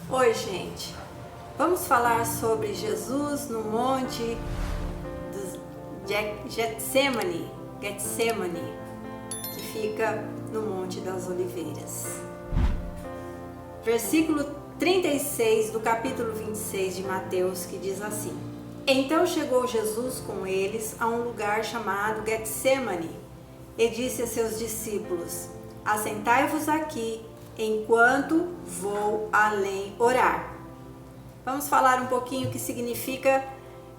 Oi, gente. Vamos falar sobre Jesus no monte dos Getsemane, que fica no Monte das Oliveiras. Versículo 36 do capítulo 26 de Mateus, que diz assim: Então chegou Jesus com eles a um lugar chamado Getsemane e disse a seus discípulos: Assentai-vos aqui enquanto vou além orar. Vamos falar um pouquinho o que significa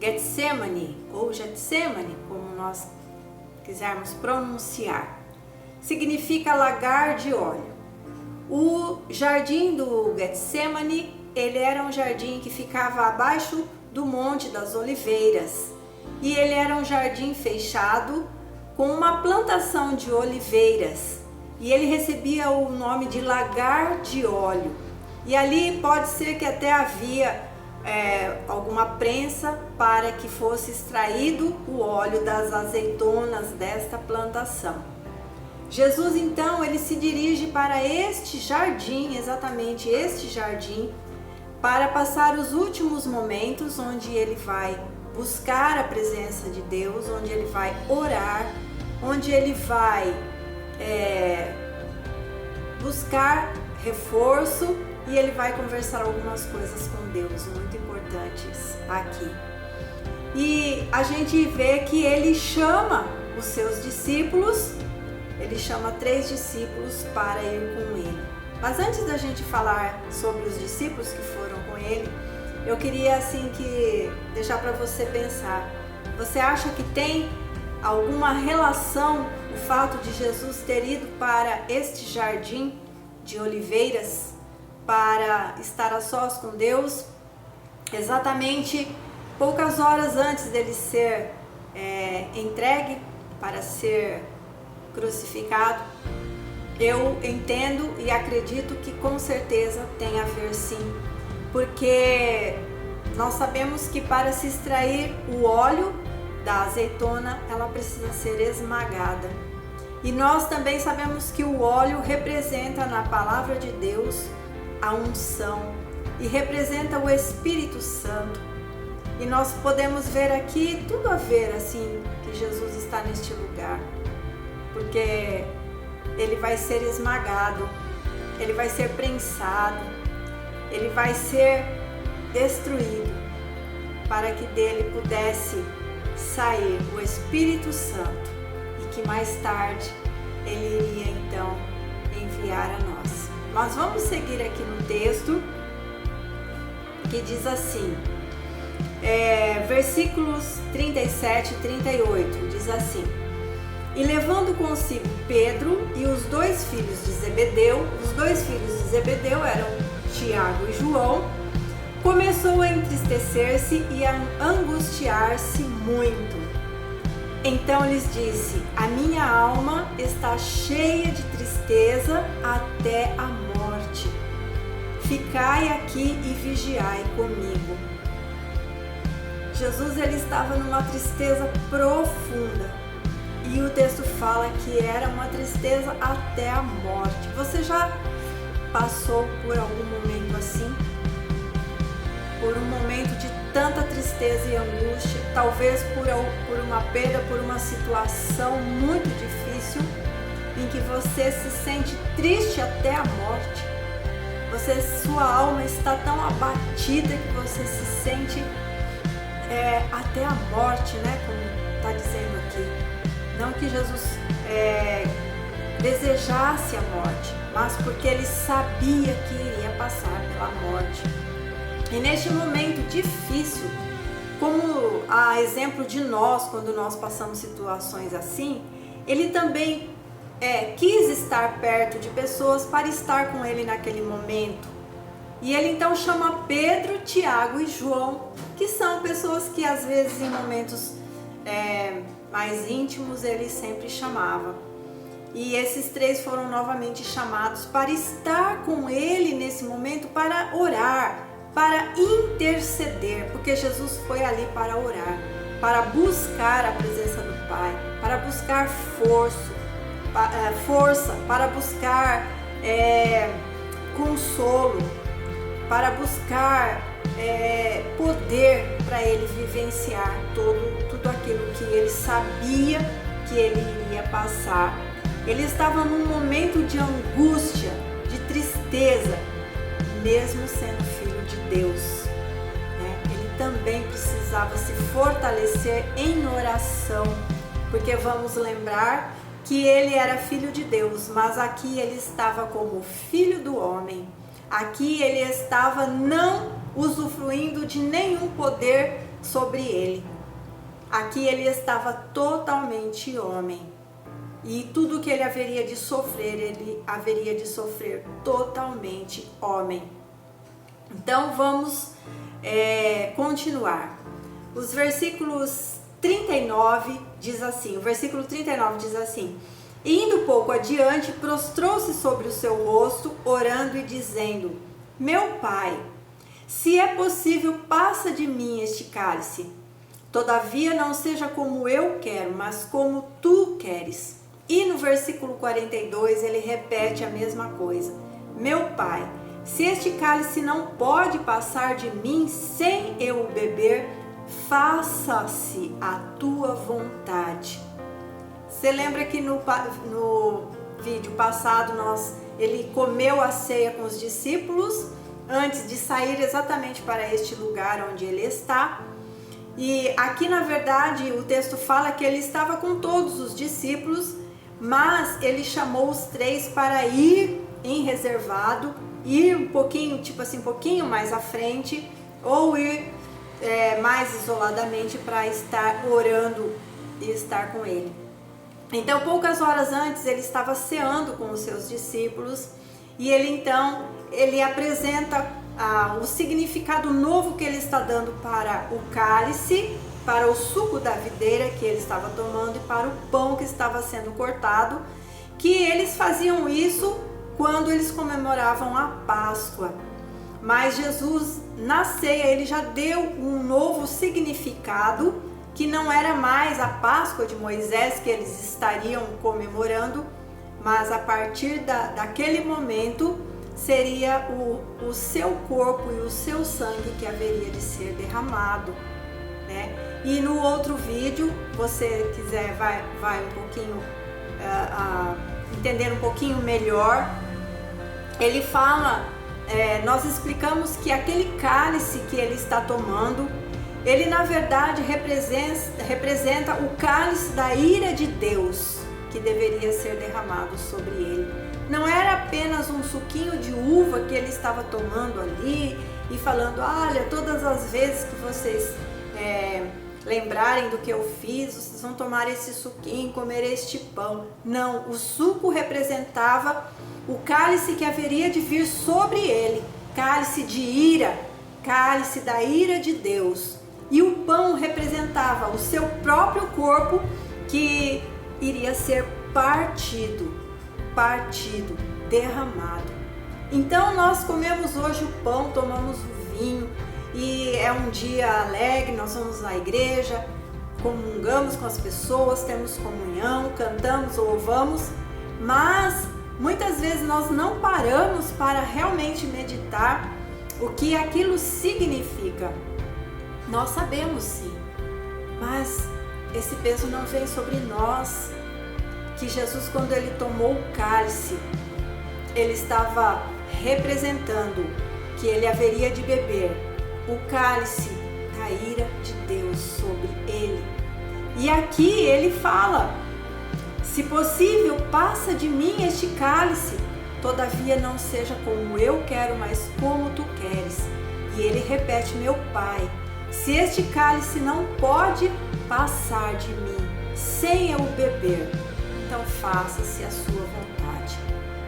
Getsemane, ou Getsemane, como nós quisermos pronunciar. Significa lagar de óleo. O jardim do Getsemane, ele era um jardim que ficava abaixo do Monte das Oliveiras. E ele era um jardim fechado com uma plantação de oliveiras. E ele recebia o nome de lagar de óleo. E ali pode ser que até havia alguma prensa para que fosse extraído o óleo das azeitonas desta plantação. Jesus então ele se dirige para este jardim, exatamente este jardim, para passar os últimos momentos onde ele vai buscar a presença de Deus, onde ele vai orar, onde ele vai buscar reforço e ele vai conversar algumas coisas com Deus muito importantes aqui. E a gente vê que ele chama os seus discípulos, ele chama 3 discípulos para ir com ele. Mas antes da gente falar sobre os discípulos que foram com ele, eu queria assim que deixar para você pensar. Você acha que tem alguma relação o fato de Jesus ter ido para este jardim de oliveiras para estar a sós com Deus, exatamente poucas horas antes dele ser entregue para ser crucificado? Eu entendo e acredito que com certeza tem a ver sim, porque nós sabemos que para se extrair o óleo da azeitona, ela precisa ser esmagada. E nós também sabemos que o óleo representa na palavra de Deus a unção e representa o Espírito Santo. E nós podemos ver aqui tudo a ver assim que Jesus está neste lugar, porque ele vai ser esmagado, ele vai ser prensado, ele vai ser destruído para que dele pudesse sair o Espírito Santo e que mais tarde ele iria então enviar a nós. Mas vamos seguir aqui no texto que diz assim, versículos 37 e 38, diz assim: E levando consigo Pedro e os 2 filhos de Zebedeu, os 2 filhos de Zebedeu eram Tiago e João, começou a entristecer-se e a angustiar-se muito. Então lhes disse: A minha alma está cheia de tristeza até a morte. Ficai aqui e vigiai comigo. Jesus ele estava numa tristeza profunda. E o texto fala que era uma tristeza até a morte. Você já passou por algum momento assim? Por um momento de tanta tristeza e angústia, talvez por uma perda, por uma situação muito difícil, em que você se sente triste até a morte. Sua alma está tão abatida que você se sente até a morte, né? Como está dizendo aqui. Não que Jesus desejasse a morte, mas porque ele sabia que iria passar pela morte. E neste momento difícil, como a exemplo de nós, quando nós passamos situações assim, ele também quis estar perto de pessoas para estar com ele naquele momento. E ele então chama Pedro, Tiago e João, que são pessoas que às vezes em momentos mais íntimos ele sempre chamava. E esses 3 foram novamente chamados para estar com ele nesse momento, para orar, para interceder, porque Jesus foi ali para orar, para buscar a presença do Pai, para buscar força, para buscar consolo, para buscar poder para ele vivenciar tudo aquilo que ele sabia que ele iria passar. Ele estava num momento de angústia, de tristeza, mesmo sendo filho de Deus, né? Ele também precisava se fortalecer em oração, porque vamos lembrar que ele era filho de Deus, mas aqui ele estava como filho do homem. Aqui ele estava não usufruindo de nenhum poder sobre ele. Aqui ele estava totalmente homem. E tudo que ele haveria de sofrer, ele haveria de sofrer totalmente homem. Então vamos continuar. Os versículos 39 diz assim, o versículo 39 diz assim: indo pouco adiante, prostrou-se sobre o seu rosto, orando e dizendo: meu pai, se é possível, passa de mim este cálice. Todavia não seja como eu quero, mas como tu queres. E no versículo 42 ele repete a mesma coisa: meu pai, se este cálice não pode passar de mim sem eu o beber, faça-se a tua vontade. Você lembra que no vídeo passado ele comeu a ceia com os discípulos antes de sair exatamente para este lugar onde ele está? E aqui na verdade o texto fala que ele estava com todos os discípulos, mas ele chamou os 3 para ir em reservado, ir um pouquinho, um pouquinho mais à frente, ou ir mais isoladamente para estar orando e estar com ele. Então, poucas horas antes, ele estava ceando com os seus discípulos e ele apresenta o significado novo que ele está dando para o cálice, para o suco da videira que ele estava tomando e para o pão que estava sendo cortado, que eles faziam isso quando eles comemoravam a Páscoa. Mas Jesus, na ceia, ele já deu um novo significado, que não era mais a Páscoa de Moisés que eles estariam comemorando, mas a partir daquele momento seria o seu corpo e o seu sangue que haveria de ser derramado, né? E no outro vídeo, você quiser, vai um pouquinho entender um pouquinho melhor, ele fala, nós explicamos que aquele cálice que ele está tomando, ele na verdade representa o cálice da ira de Deus que deveria ser derramado sobre ele. Não era apenas um suquinho de uva que ele estava tomando ali e falando: olha, todas as vezes que vocês lembrarem do que eu fiz, vocês vão tomar esse suquinho, comer este pão. Não, o suco representava o cálice que haveria de vir sobre ele, cálice de ira, cálice da ira de Deus. E o pão representava o seu próprio corpo que iria ser partido, derramado. Então nós comemos hoje o pão, tomamos o vinho e é um dia alegre, nós vamos na igreja, comungamos com as pessoas, temos comunhão, cantamos, louvamos, mas muitas vezes nós não paramos para realmente meditar o que aquilo significa. Nós sabemos sim, mas esse peso não vem sobre nós. Que Jesus, quando ele tomou o cálice, ele estava representando que ele haveria de beber o cálice da ira de Deus sobre ele. E aqui ele fala: se possível, passa de mim este cálice, todavia não seja como eu quero, mas como tu queres. E ele repete: meu Pai, se este cálice não pode passar de mim sem eu beber, então faça-se a sua vontade.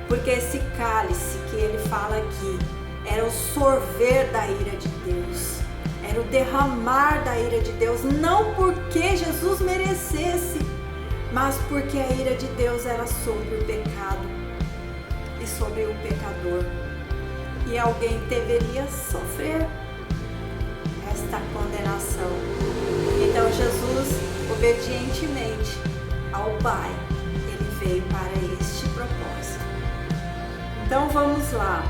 Porque esse cálice que ele fala aqui era o sorver da ira de Deus, era o derramar da ira de Deus, não porque Jesus merecesse, mas porque a ira de Deus era sobre o pecado e sobre o pecador. E alguém deveria sofrer esta condenação. Então Jesus, obedientemente ao Pai, ele veio para este propósito. Então vamos lá.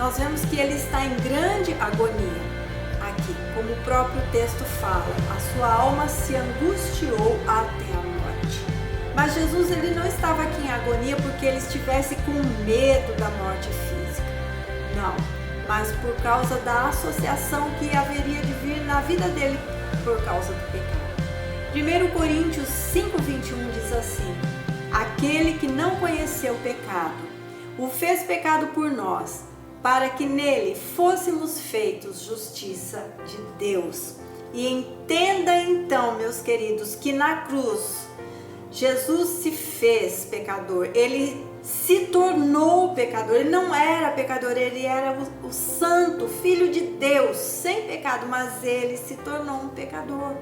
nós vemos que ele está em grande agonia aqui, como o próprio texto fala, a sua alma se angustiou até a morte. Mas Jesus, ele não estava aqui em agonia porque ele estivesse com medo da morte física, não, mas por causa da associação que haveria de vir na vida dele por causa do pecado. 1 Coríntios 5:21 diz assim: aquele que não conheceu o pecado, o fez pecado por nós, para que nele fôssemos feitos justiça de Deus. E entenda então, meus queridos, que na cruz Jesus se fez pecador, ele se tornou pecador, ele não era pecador, ele era o santo Filho de Deus, sem pecado, mas ele se tornou um pecador,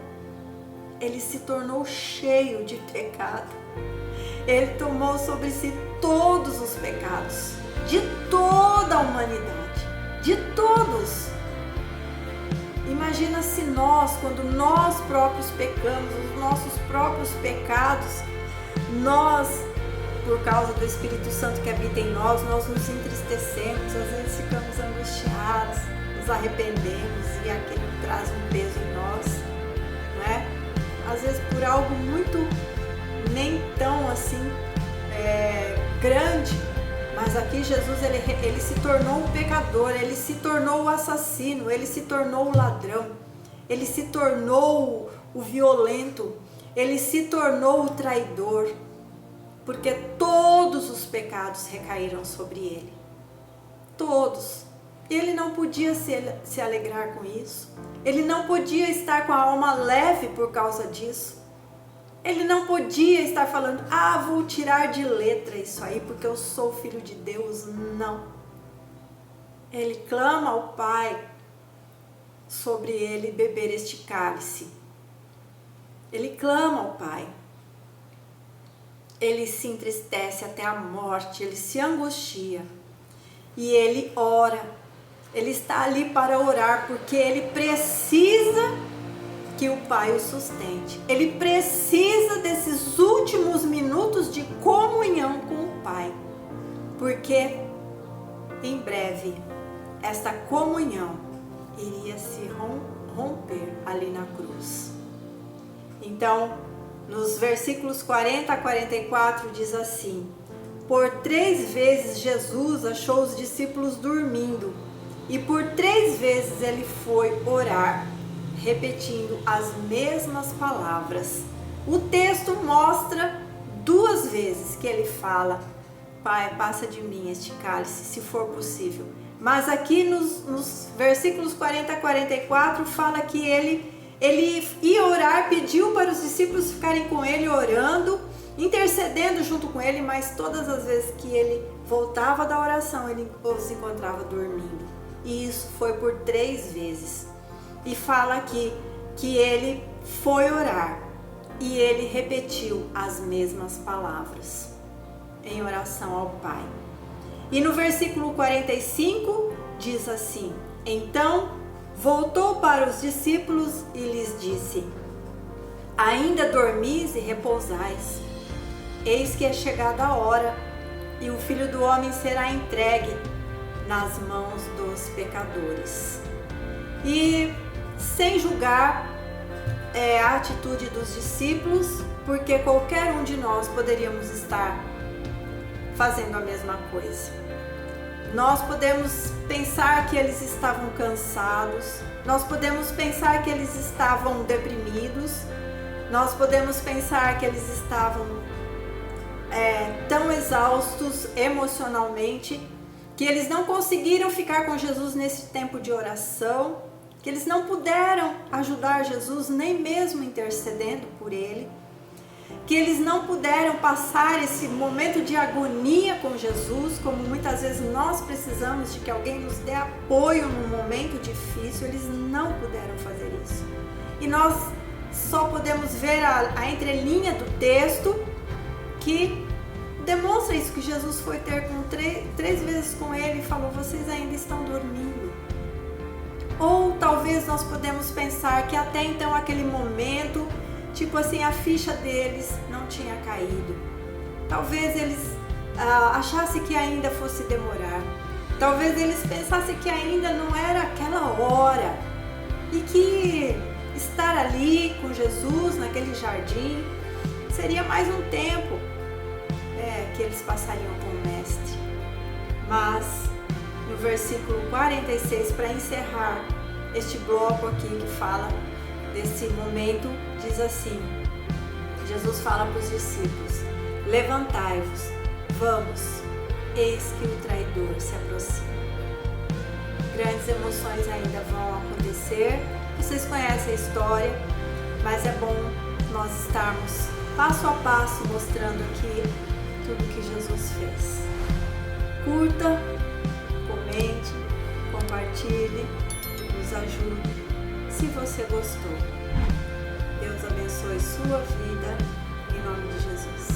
ele se tornou cheio de pecado, ele tomou sobre si todos os pecados, de toda a humanidade, de todos. Imagina se nós, quando nós próprios pecamos, os nossos próprios pecados, nós, por causa do Espírito Santo que habita em nós nos entristecemos, às vezes ficamos angustiados, nos arrependemos e aquilo traz um peso em nós, né? Às vezes por algo muito nem tão assim grande, mas aqui Jesus ele se tornou um pecador, ele se tornou o assassino, ele se tornou o ladrão, ele se tornou o violento, ele se tornou o traidor, porque todos os pecados recaíram sobre ele, todos. Ele não podia se alegrar com isso, ele não podia estar com a alma leve por causa disso. Ele não podia estar falando, vou tirar de letra isso aí, porque eu sou filho de Deus. Não. Ele clama ao Pai sobre ele beber este cálice. Ele clama ao Pai. Ele se entristece até a morte, ele se angustia. E ele ora. Ele está ali para orar, porque ele precisa que o Pai o sustente. Ele precisa desses últimos minutos de comunhão com o Pai, porque em breve esta comunhão iria se romper ali na cruz. Então, nos versículos 40 a 44 diz assim: por 3 vezes Jesus achou os discípulos dormindo, e por 3 vezes ele foi orar, repetindo as mesmas palavras. O texto mostra 2 vezes que ele fala: Pai, passa de mim este cálice, se for possível. Mas aqui nos versículos 40 a 44 fala que ele ia orar, pediu para os discípulos ficarem com ele orando, intercedendo junto com ele, mas todas as vezes que ele voltava da oração, ele os encontrava dormindo. E isso foi por 3 vezes. E fala aqui que ele foi orar e ele repetiu as mesmas palavras em oração ao Pai. E no versículo 45 diz assim: então voltou para os discípulos e lhes disse: ainda dormis e repousais? Eis que é chegada a hora, e o Filho do Homem será entregue nas mãos dos pecadores. E sem julgar a atitude dos discípulos, porque qualquer um de nós poderíamos estar fazendo a mesma coisa. Nós podemos pensar que eles estavam cansados, nós podemos pensar que eles estavam deprimidos, nós podemos pensar que eles estavam tão exaustos emocionalmente, que eles não conseguiram ficar com Jesus nesse tempo de oração, que eles não puderam ajudar Jesus, nem mesmo intercedendo por ele, que eles não puderam passar esse momento de agonia com Jesus, como muitas vezes nós precisamos de que alguém nos dê apoio num momento difícil. Eles não puderam fazer isso. E nós só podemos ver a entrelinha do texto que demonstra isso, que Jesus foi ter com 3 vezes com ele e falou: vocês ainda estão dormindo. Ou talvez nós podemos pensar que até então aquele momento, tipo assim, a ficha deles não tinha caído. Talvez eles achassem que ainda fosse demorar. Talvez eles pensassem que ainda não era aquela hora e que estar ali com Jesus naquele jardim seria mais um tempo que eles passariam com o Mestre. Mas no versículo 46, para encerrar este bloco aqui que fala desse momento, diz assim: Jesus fala para os discípulos: levantai-vos, vamos, eis que o traidor se aproxima. Grandes emoções ainda vão acontecer, vocês conhecem a história, mas é bom nós estarmos passo a passo mostrando aqui tudo que Jesus fez. Curta, comente, compartilhe, nos ajude se você gostou. Deus abençoe sua vida, em nome de Jesus.